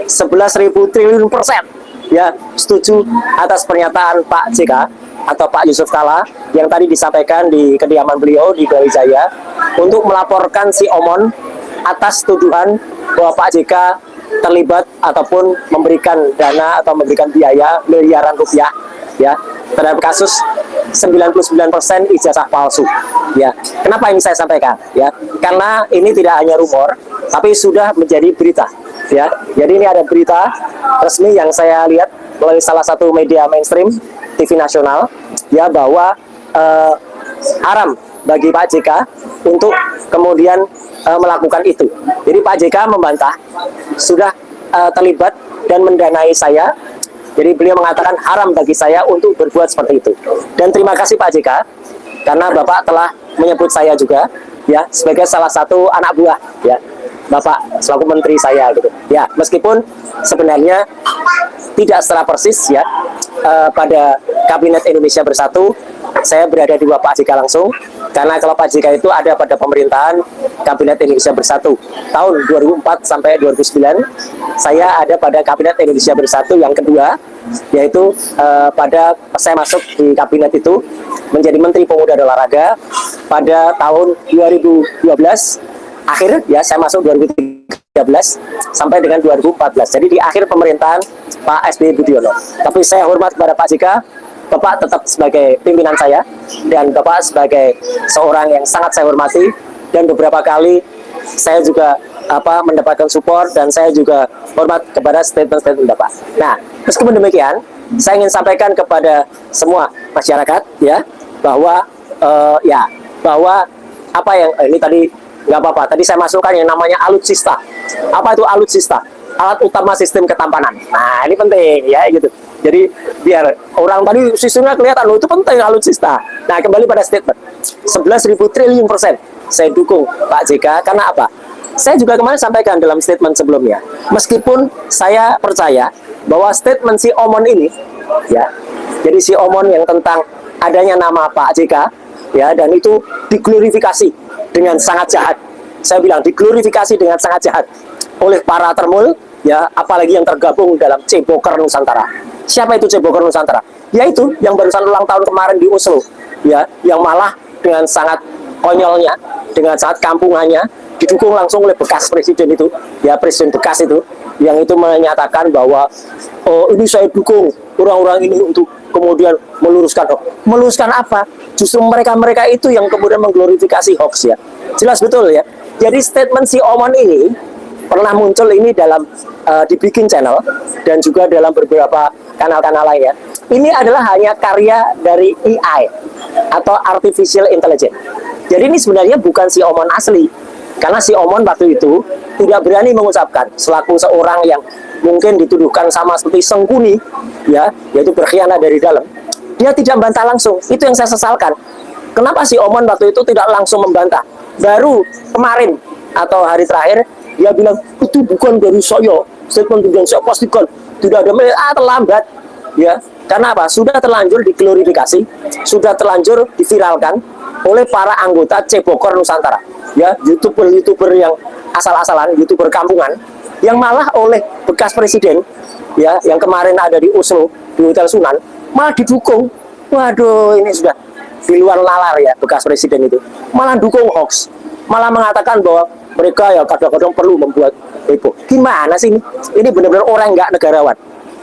11.000 triliun persen. Ya, setuju atas pernyataan Pak JK atau Pak Yusuf Kala yang tadi disampaikan di kediaman beliau di Brawijaya untuk melaporkan si Omon atas tuduhan bahwa Pak JK terlibat ataupun memberikan dana atau memberikan biaya miliaran rupiah ya terhadap kasus 99% ijazah palsu. Ya, kenapa ini saya sampaikan? Ya, karena ini tidak hanya rumor, tapi sudah menjadi berita. Ya, jadi ini ada berita resmi yang saya lihat melalui salah satu media mainstream TV nasional, ya bahwa haram bagi Pak JK untuk kemudian melakukan itu. Jadi Pak JK membantah sudah terlibat dan mendanai saya. Jadi beliau mengatakan haram bagi saya untuk berbuat seperti itu. Dan terima kasih Pak JK karena Bapak telah menyebut saya juga ya sebagai salah satu anak buah ya Bapak selaku menteri saya gitu. Ya, meskipun sebenarnya tidak secara persis ya pada Kabinet Indonesia Bersatu saya berada di bawah Pak JK langsung, karena kalau Pak JK itu ada pada pemerintahan Kabinet Indonesia Bersatu tahun 2004 sampai 2009, saya ada pada Kabinet Indonesia Bersatu yang kedua, yaitu pada saya masuk di kabinet itu menjadi Menteri Pemuda dan Olahraga pada tahun 2012 akhir ya, saya masuk 2013 sampai dengan 2014. Jadi di akhir pemerintahan Pak SBY Budiono. Tapi saya hormat kepada Pak JK, Bapak tetap sebagai pimpinan saya dan Bapak sebagai seorang yang sangat saya hormati, dan beberapa kali saya juga mendapatkan support dan saya juga hormat kepada statement-statement Bapak. Nah, meskipun demikian, saya ingin sampaikan kepada semua masyarakat ya bahwa bahwa apa yang ini tadi nggak apa-apa. Tadi saya masukkan yang namanya alutsista. Apa itu alutsista? Alat utama sistem ketampanan. Nah, ini penting ya gitu. Jadi biar orang tadi sistemnya kelihatan, loh itu penting alutsista. Nah, kembali pada statement 11.000 triliun persen saya dukung Pak JK. Karena apa? Saya juga kemarin sampaikan dalam statement sebelumnya, meskipun saya percaya bahwa statement si Omon ini ya, jadi si Omon yang tentang adanya nama Pak JK ya, dan itu diglorifikasi dengan sangat jahat. Saya bilang diglorifikasi dengan sangat jahat oleh para termul ya, apalagi yang tergabung dalam Ceboker Nusantara. Siapa itu Ceboker Nusantara? Yaitu yang barusan ulang tahun kemarin di Oslo ya, yang malah dengan sangat konyolnya, dengan sangat kampungannya didukung langsung oleh bekas presiden itu ya, presiden bekas itu, yang itu menyatakan bahwa oh ini saya dukung orang-orang ini untuk kemudian meluruskan hoax. Meluruskan apa? Justru mereka-mereka itu yang kemudian mengglorifikasi hoax ya. Jelas betul ya. Jadi statement si Omon ini pernah muncul ini dalam dibikin channel dan juga dalam beberapa kanal-kanal lainnya. Ini adalah hanya karya dari AI atau Artificial Intelligence. Jadi ini sebenarnya bukan si Omon asli. Karena si Omon waktu itu tidak berani mengucapkan selaku seorang yang mungkin dituduhkan sama seperti Sengkuni ya, yaitu berkhianat dari dalam. Dia tidak membantah langsung. Itu yang saya sesalkan. Kenapa si Omon waktu itu tidak langsung membantah? Baru kemarin atau hari terakhir dia bilang itu bukan dari saya. Statement yang saya pastikan tidak ada, terlambat ya. Karena apa? Sudah terlanjur diglorifikasi, sudah terlanjur diviralkan oleh para anggota Ceboker Nusantara ya, youtuber yang asal-asalan, youtuber kampungan, yang malah oleh bekas presiden ya, yang kemarin ada di Oslo di Hotel Sunan, malah didukung. Waduh, ini sudah di luar nalar ya, bekas presiden itu malah dukung hoax, malah mengatakan bahwa mereka ya kadang-kadang perlu membuat heboh. Gimana sih ini? Ini benar-benar orang nggak negarawan,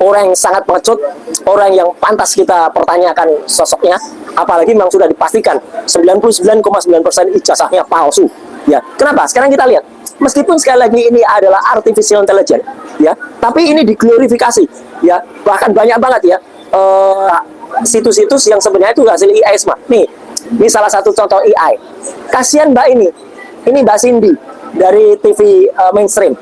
orang yang sangat pengecut, orang yang pantas kita pertanyakan sosoknya, apalagi memang sudah dipastikan 99,9% ijazahnya palsu ya. Kenapa? Sekarang kita lihat, meskipun sekali lagi ini adalah artificial intelligence ya, tapi ini diglorifikasi ya, bahkan banyak banget ya situs-situs yang sebenarnya itu hasil AI semua. Nih, ini salah satu contoh AI. Kasihan Mbak ini Mbak Cindy dari TV mainstream.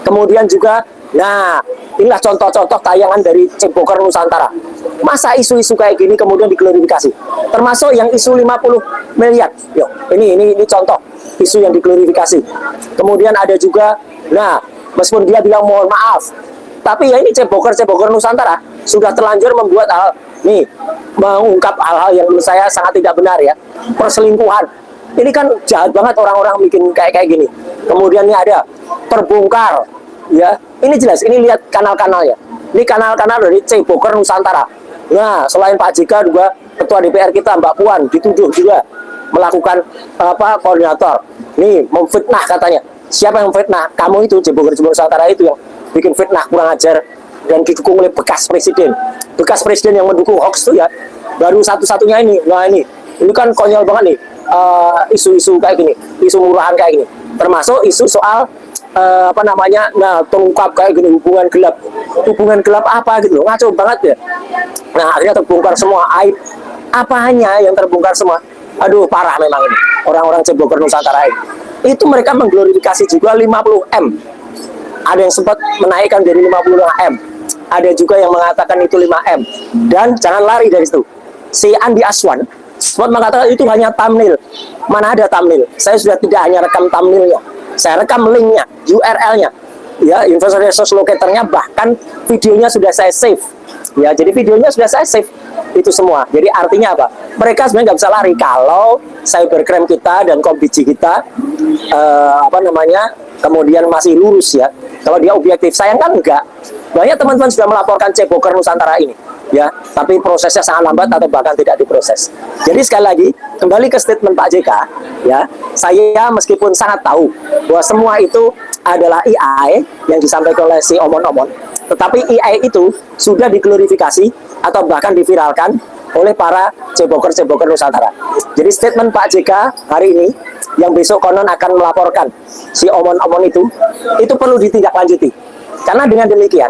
Kemudian juga, nah inilah contoh-contoh tayangan dari Ceboker Nusantara. Masa isu-isu kayak gini kemudian diglorifikasi, termasuk yang isu 50 miliar. Yuk, ini contoh isu yang diglorifikasi. Kemudian ada juga, nah meskipun dia bilang mohon maaf, tapi ya ini Ceboker Nusantara sudah terlanjur membuat mengungkap hal-hal yang menurut saya sangat tidak benar ya. Perselingkuhan, ini kan jahat banget orang-orang bikin kayak gini. Kemudian ini ada terbongkar ya. Ini jelas, ini lihat kanal-kanalnya. Ini kanal-kanal dari Ceboker Nusantara. Nah, selain Pak JK juga Ketua DPR kita Mbak Puan dituduh juga melakukan koordinator. Nih, memfitnah katanya. Siapa yang memfitnah? Kamu itu, Ceboker Nusantara itu yang bikin fitnah kurang ajar dan didukung oleh bekas presiden. Bekas presiden yang mendukung hoax itu ya baru satu-satunya ini. Nah, ini kan konyol banget nih. Isu-isu kayak gini, isu murahan kayak gini. Termasuk isu soal terungkap kayak gini, hubungan gelap apa gitu loh, ngaco banget ya. Nah, akhirnya terbongkar semua aib apanya yang terbongkar semua. Aduh, parah memang ini orang-orang Ceboker Nusantara ini. Itu mereka mengglorifikasi juga 50M. Ada yang sempat menaikkan dari 55M, ada juga yang mengatakan itu 5M. Dan jangan lari dari situ, si Andi Aswan sempat mengatakan itu hanya thumbnail. Mana ada thumbnail? Saya sudah tidak hanya rekam thumbnailnya, saya rekam linknya, URL-nya, ya, investor resource locator-nya, bahkan videonya sudah saya save. Ya, jadi videonya sudah saya save itu semua. Jadi artinya apa? Mereka sebenarnya nggak bisa lari kalau cybercrime kita dan Kombiji kita kemudian masih lurus ya. Kalau dia objektif, sayang kan enggak. Banyak teman-teman sudah melaporkan Ceboker Nusantara ini, ya, tapi prosesnya sangat lambat atau bahkan tidak diproses. Jadi sekali lagi kembali ke statement Pak JK, ya, saya meskipun sangat tahu bahwa semua itu adalah AI yang disampaikan oleh si omon-omon, tetapi AI itu sudah diglorifikasi atau bahkan diviralkan oleh para Ceboker Nusantara. Jadi statement Pak JK hari ini yang besok konon akan melaporkan si omon-omon itu perlu ditindaklanjuti. Karena dengan demikian,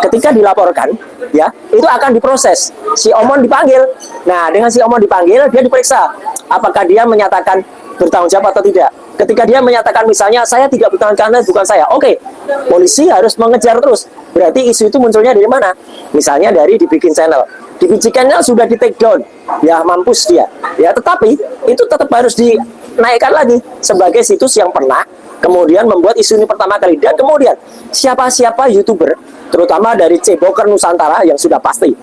ketika dilaporkan, ya, itu akan diproses. Si omon dipanggil. Nah, dengan si omon dipanggil, dia diperiksa apakah dia menyatakan bertanggung jawab atau tidak. Ketika dia menyatakan misalnya saya tidak bertanggung jawab, bukan saya. Oke, polisi harus mengejar terus. Berarti isu itu munculnya dari mana? Misalnya dari dibikin channel. Dibikin channel sudah di take down. Ya, mampus dia. Ya, tetapi itu tetap harus dinaikkan lagi sebagai situs yang pernah kemudian membuat isu ini pertama kali. Dan kemudian siapa-siapa YouTuber, terutama dari Ceboker Nusantara yang sudah pasti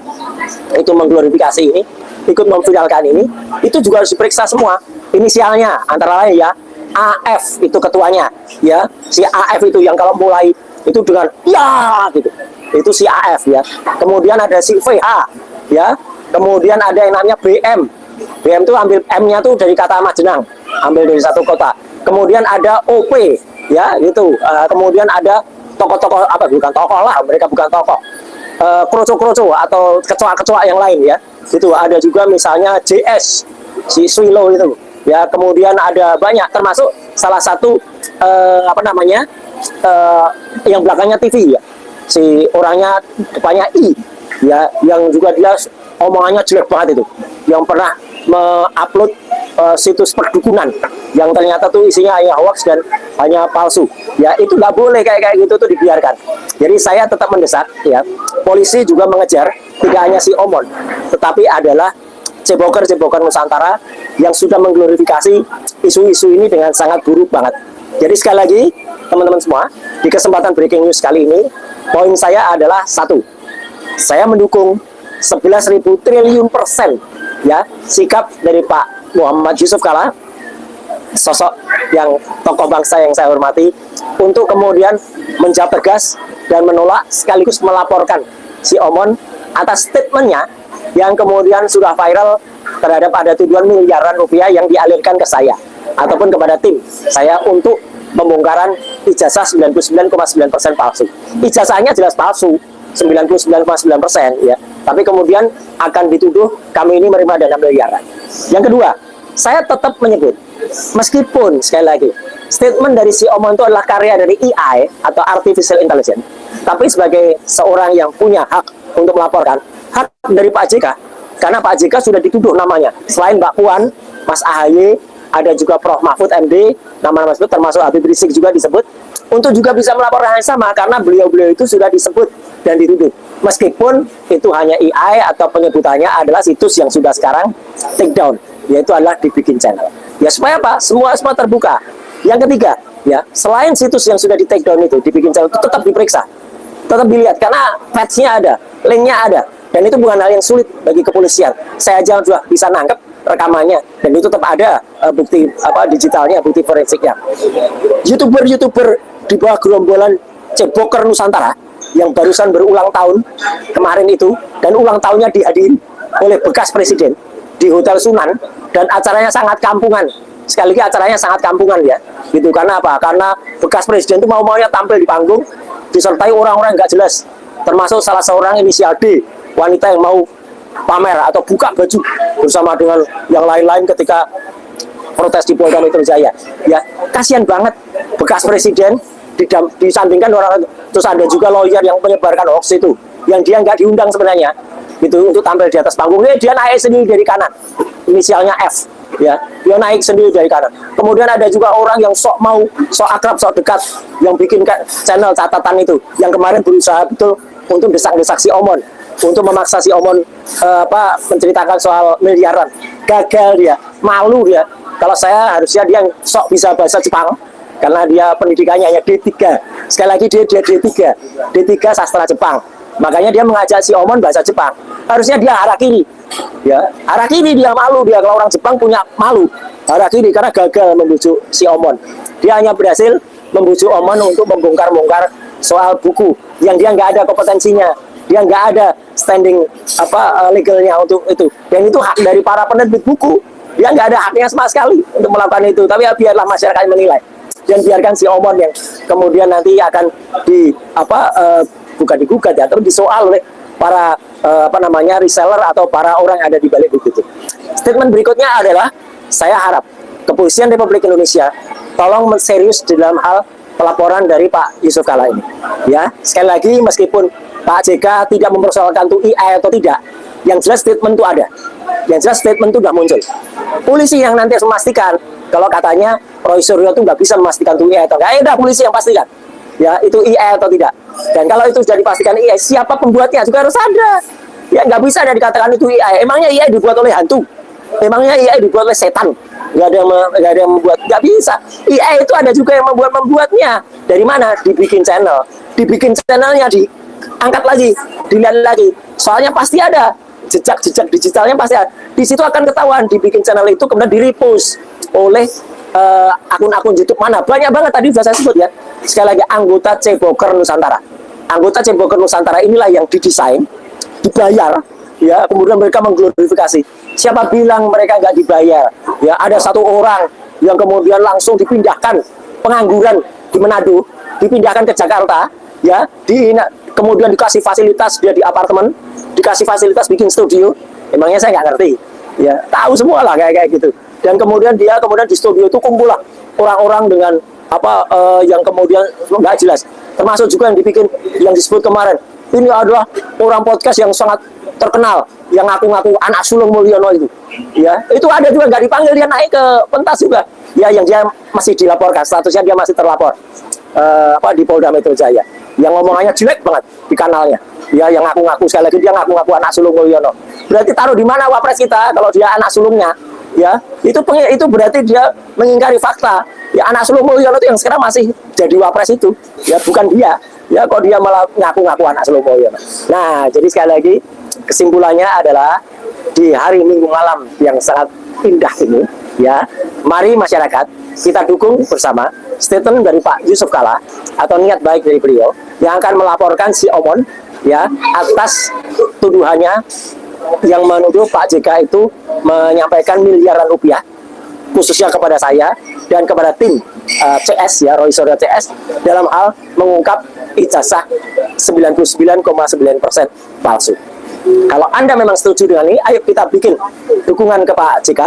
itu mengglorifikasi ini, ikut memviralkan ini, itu juga harus diperiksa semua. Inisialnya antara lain ya AF, itu ketuanya, ya, si AF itu yang kalau mulai itu dengan ya gitu, itu si AF ya. Kemudian ada si VH, ya. Kemudian ada yang namanya BM. BM itu ambil M-nya tuh dari kata Majenang, ambil dari satu kota. Kemudian ada OP, ya, gitu. Kemudian ada tokoh-tokoh bukan tokoh lah, mereka bukan tokoh. Kroco-kroco atau kecoa-kecoa yang lain ya. Gitu. Ada juga misalnya JS, si Swilo itu. Ya, kemudian ada banyak, termasuk salah satu yang belakangnya TV ya. Si orangnya depannya I, ya, yang juga dia omongannya jelek banget itu. Yang pernah mengupload situs perdukunan yang ternyata tuh isinya hanya hoax dan hanya palsu. Ya, itu nggak boleh kayak gitu tuh dibiarkan. Jadi saya tetap mendesak ya, polisi juga mengejar tidak hanya si omon, tetapi adalah Ceboker Nusantara yang sudah mengglorifikasi isu-isu ini dengan sangat buruk banget. Jadi sekali lagi teman-teman semua, di kesempatan breaking news kali ini, poin saya adalah satu, saya mendukung 11.000 triliun persen ya sikap dari Pak Muhammad Yusuf Kalla, sosok yang tokoh bangsa yang saya hormati, untuk kemudian menjawab tegas dan menolak sekaligus melaporkan si omon atas statementnya yang kemudian sudah viral terhadap ada tuduhan miliaran rupiah yang dialirkan ke saya ataupun kepada tim saya untuk pembongkaran ijazah 99,9% palsu. Ijazahnya jelas palsu, 99,9% ya. Tapi kemudian akan dituduh kami ini menerima dana miliaran. Yang kedua, saya tetap menyebut, meskipun sekali lagi statement dari si omon itu adalah karya dari AI atau artificial intelligence, tapi sebagai seorang yang punya hak untuk melaporkan, hak dari Pak JK, karena Pak JK sudah dituduh namanya, selain Mbak Puan, Mas AHY, ada juga Prof Mahfud MD, nama Mas termasuk Habib Rizik juga disebut, untuk juga bisa melaporkan yang sama, karena beliau-beliau itu sudah disebut dan dituduh. Meskipun itu hanya AI atau penyebutannya adalah situs yang sudah sekarang take down, yaitu adalah dibikin channel. Ya, supaya apa? Semua terbuka. Yang ketiga, ya, selain situs yang sudah di take down itu, dibikin channel itu tetap diperiksa, tetap dilihat, karena patch-nya ada, link-nya ada, dan itu bukan hal yang sulit bagi kepolisian. Saya aja sudah bisa nangkep rekamannya, dan itu tetap ada bukti digitalnya, bukti forensiknya. YouTuber di bawah gerombolan Ceboker Nusantara yang barusan berulang tahun kemarin itu, dan ulang tahunnya dihadiri oleh bekas presiden di Hotel Sunan, dan acaranya sangat kampungan. Sekali lagi acaranya sangat kampungan ya, gitu. Karena apa? Karena bekas presiden itu mau-maunya tampil di panggung disertai orang-orang nggak jelas, termasuk salah seorang inisial D, wanita yang mau pamer atau buka baju bersama dengan yang lain-lain ketika protes di Polda Metro Jaya. Ya, kasihan banget bekas presiden disandingkan orang, terus ada juga lawyer yang menyebarkan hoax itu, yang dia nggak diundang sebenarnya, gitu, untuk tampil di atas panggung. Dia naik sendiri dari kanan, inisialnya F, ya, dia naik sendiri dari kanan. Kemudian ada juga orang yang sok akrab, sok dekat, yang bikin channel catatan itu, yang kemarin berusaha betul untuk desak-desak si Omon, untuk memaksa si Omon menceritakan soal miliaran. Gagal dia, malu dia. Kalau saya harusnya dia sok bisa bahasa Jepang, karena dia pendidikannya hanya D3. Sekali lagi dia D3 sastra Jepang. Makanya dia mengajak si Omon bahasa Jepang. Harusnya dia harakiri. Ya, harakiri, dia malu dia, kalau orang Jepang punya malu. Harakiri karena gagal membujuk si Omon. Dia hanya berhasil membujuk Omon untuk membongkar-bongkar soal buku yang dia nggak ada kompetensinya. Dia nggak ada standing legalnya untuk itu. Dan itu hak dari para penerbit buku. Dia nggak ada haknya sama sekali untuk melakukan itu. Tapi ya biarlah masyarakat menilai. Dan biarkan si Omon yang kemudian nanti akan bukan digugat ya, tapi disoal oleh para reseller atau para orang yang ada di balik buku itu. Statement berikutnya adalah, saya harap Kepolisian Republik Indonesia tolong serius di dalam hal pelaporan dari Pak Yusuf Kalla ini. Ya, sekali lagi meskipun Pak JK tidak mempersoalkan itu AI atau tidak, yang jelas statement itu ada. Yang jelas statement itu sudah muncul. Polisi yang nanti harus memastikan, kalau katanya Roy Suryo itu nggak bisa memastikan itu AI atau enggak, udah polisi yang pastikan. Ya, itu AI atau tidak. Dan kalau itu sudah dipastikan AI, siapa pembuatnya juga harus ada. Ya, nggak bisa ada dikatakan itu AI. Emangnya AI dibuat oleh hantu? Emangnya AI dibuat oleh setan? Nggak ada yang membuat. Nggak bisa. AI itu ada juga yang membuatnya. Dari mana? Dibikin channel. Dibikin channelnya, diangkat lagi, dilihat lagi. Soalnya pasti ada jejak digitalnya, pasti ada. Di situ akan ketahuan. Dibikin channel itu kemudian di-repost oleh akun-akun YouTube mana. Banyak banget tadi sudah saya sebut ya. Sekali lagi, anggota Ceboker Nusantara. Anggota Ceboker Nusantara inilah yang didesain, dibayar, ya, kemudian mereka mengglorifikasi. Siapa bilang mereka nggak dibayar? Ya, ada satu orang yang kemudian langsung dipindahkan pengangguran di Manado, dipindahkan ke Jakarta, ya, kemudian dikasih fasilitas, dia di apartemen, dikasih fasilitas bikin studio. Emangnya saya nggak ngerti? Ya, tahu semua lah kayak gitu. Dan kemudian dia di studio itu kumpul lah orang-orang dengan yang kemudian nggak jelas, termasuk juga yang disebut kemarin, ini adalah orang podcast yang sangat terkenal, yang ngaku-ngaku anak sulung Mulyono itu, ya, itu ada juga nggak dipanggil, dia naik ke pentas juga, ya, yang dia masih dilaporkan, statusnya dia masih terlapor di Polda Metro Jaya, yang ngomongannya jelek banget di kanalnya, ya, yang ngaku-ngaku, sekali lagi dia ngaku-ngaku anak sulung Mulyono. Berarti taruh di mana wapres kita kalau dia anak sulungnya? Ya, itu berarti dia mengingkari fakta. Ya, anak sulung Mulyono itu yang sekarang masih jadi wapres itu, ya, bukan dia. Ya, kok dia malah ngaku-ngaku anak sulung Mulyono. Nah, jadi sekali lagi kesimpulannya adalah di hari Minggu malam yang sangat indah ini, ya, mari masyarakat kita dukung bersama statement dari Pak Yusuf Kalla atau niat baik dari beliau yang akan melaporkan si Omon, ya, atas tuduhannya yang menuduh Pak JK itu menyampaikan miliaran rupiah, khususnya kepada saya dan kepada tim CS, ya, Roy Suryo CS, dalam hal mengungkap ijazah 99,9% palsu. Kalau Anda memang setuju dengan ini, ayo kita bikin dukungan ke Pak JK.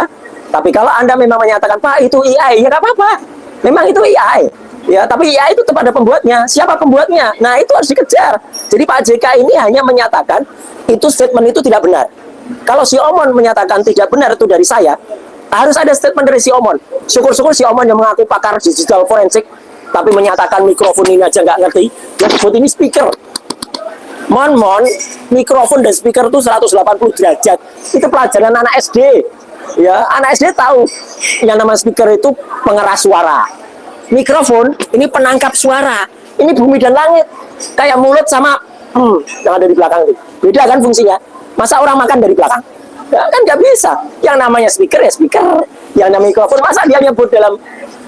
Tapi kalau Anda memang menyatakan, Pak, itu AI, ya nggak apa-apa. Memang itu AI. Ya, tapi AI itu tetap ada pembuatnya. Siapa pembuatnya? Nah, itu harus dikejar. Jadi Pak JK ini hanya menyatakan itu statement itu tidak benar. Kalau si Omon menyatakan tidak benar itu dari saya, harus ada statement dari si Omon. Syukur-syukur si Omon yang mengaku pakar digital forensik, tapi menyatakan mikrofon ini aja nggak ngerti. Yang disebut ini speaker. Mikrofon dan speaker itu 180 derajat. Itu pelajaran anak SD. Ya, anak SD tahu yang nama speaker itu pengeras suara. Mikrofon ini penangkap suara. Ini bumi dan langit. Kayak mulut sama yang ada di belakang itu. Beda kan fungsinya? Masa orang makan dari belakang? Ya, kan nggak bisa. Yang namanya speaker ya speaker. Yang namanya mikrofon, masa dia nyebut dalam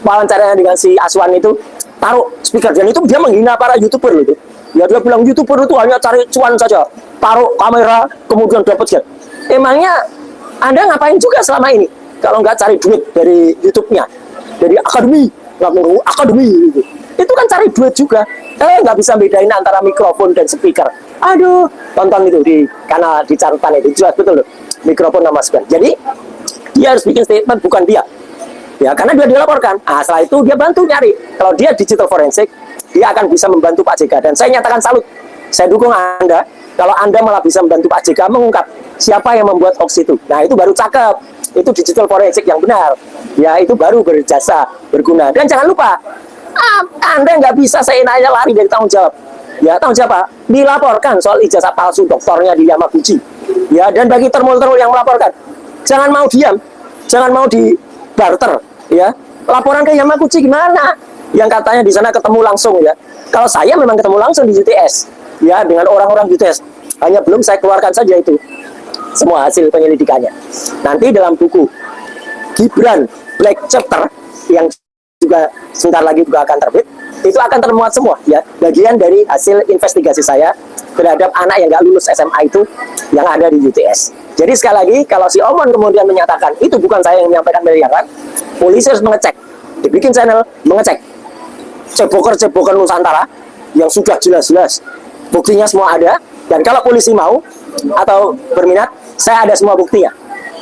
wawancaranya dengan si Aswan itu, taruh speaker, dan itu dia menghina para YouTuber loh itu. Ya dia bilang YouTuber itu hanya cari cuan saja, taruh kamera kemudian dapat sekian. Emangnya Anda ngapain juga selama ini kalau nggak cari duit dari YouTube-nya, dari akademi, gitu. Itu kan cari duit juga. Nggak bisa bedain antara mikrofon dan speaker. Aduh, tonton itu di kanal di catatan itu, jelas betul loh, mikrofon sama speaker. Jadi dia harus bikin statement, bukan dia. Ya, karena dia dilaporkan. Setelah itu dia bantu nyari. Kalau dia digital forensik, dia akan bisa membantu Pak JK. Dan saya nyatakan salut. Saya dukung Anda. Kalau Anda malah bisa membantu Pak JK mengungkap siapa yang membuat hoax itu. Nah, itu baru cakep. Itu digital forensik yang benar. Ya, itu baru berjasa, berguna. Dan jangan lupa, Anda nggak bisa seenaknya lari dari tanggung jawab. Ya, tanggung jawab, Pak. Dilaporkan soal ijazah palsu doktornya di Yamaguchi. Ya, dan bagi termul-termul yang melaporkan, jangan mau diam. Jangan mau di barter, ya. Laporan ke Yamaguchi gimana? Yang katanya di sana ketemu langsung, ya. Kalau saya memang ketemu langsung di UTS, ya, dengan orang-orang UTS. Hanya belum saya keluarkan saja itu semua hasil penyelidikannya. Nanti dalam buku Gibran Black Chapter yang juga sebentar lagi juga akan terbit, itu akan termuat semua, ya, bagian dari hasil investigasi saya terhadap anak yang nggak lulus SMA itu yang ada di UTS. Jadi sekali lagi, kalau si Omon kemudian menyatakan itu bukan saya yang menyampaikan miliaran, polisi harus mengecek, dibikin channel mengecek ceboker-ceboker Nusantara yang sudah jelas-jelas buktinya semua ada. Dan kalau polisi mau atau berminat, saya ada semua buktinya,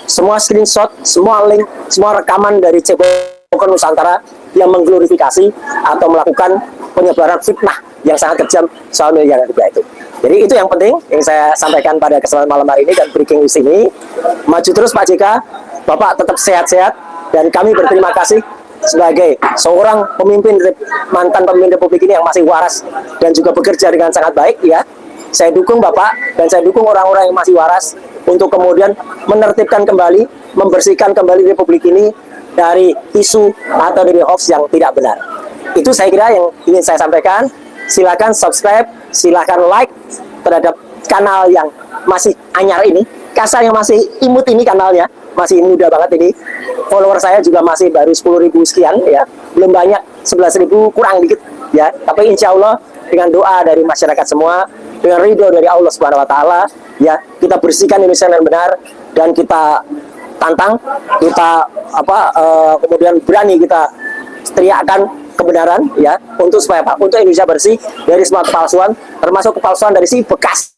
semua screenshot, semua link, semua rekaman dari ceboker Nusantara yang mengglorifikasi atau melakukan penyebaran fitnah yang sangat kejam soal miliaran rupiah itu. Jadi itu yang penting yang saya sampaikan pada kesempatan malam hari ini dan breaking news ini. Maju terus Pak JK, Bapak tetap sehat-sehat, dan kami berterima kasih sebagai seorang pemimpin, mantan pemimpin Republik ini yang masih waras dan juga bekerja dengan sangat baik, ya. Saya dukung Bapak dan saya dukung orang-orang yang masih waras untuk kemudian menertibkan kembali, membersihkan kembali Republik ini dari isu atau dari hoax yang tidak benar. Itu saya kira yang ingin saya sampaikan. Silakan subscribe, silakan like terhadap kanal yang masih anyar ini, kasar yang masih imut ini, kanalnya masih muda banget ini. Follower saya juga masih baru 10.000 sekian, ya, belum banyak, 11.000 kurang dikit, ya. Tapi insya Allah dengan doa dari masyarakat semua, dengan ridho dari Allah Subhanahu Wa Taala, ya, kita bersihkan Indonesia dengan benar dan kita tantang, kita kemudian berani kita teriakkan kebenaran, ya, untuk supaya Pak, untuk Indonesia bersih dari semua kepalsuan, termasuk kepalsuan dari si bekas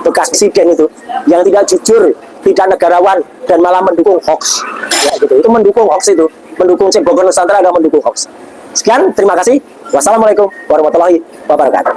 presiden itu yang tidak jujur, tidak negarawan, dan malah mendukung hoax, ya, gitu. Itu mendukung hoax, itu mendukung ceboker Nusantara, agak mendukung hoax. Sekian, terima kasih. Wassalamualaikum warahmatullahi wabarakatuh.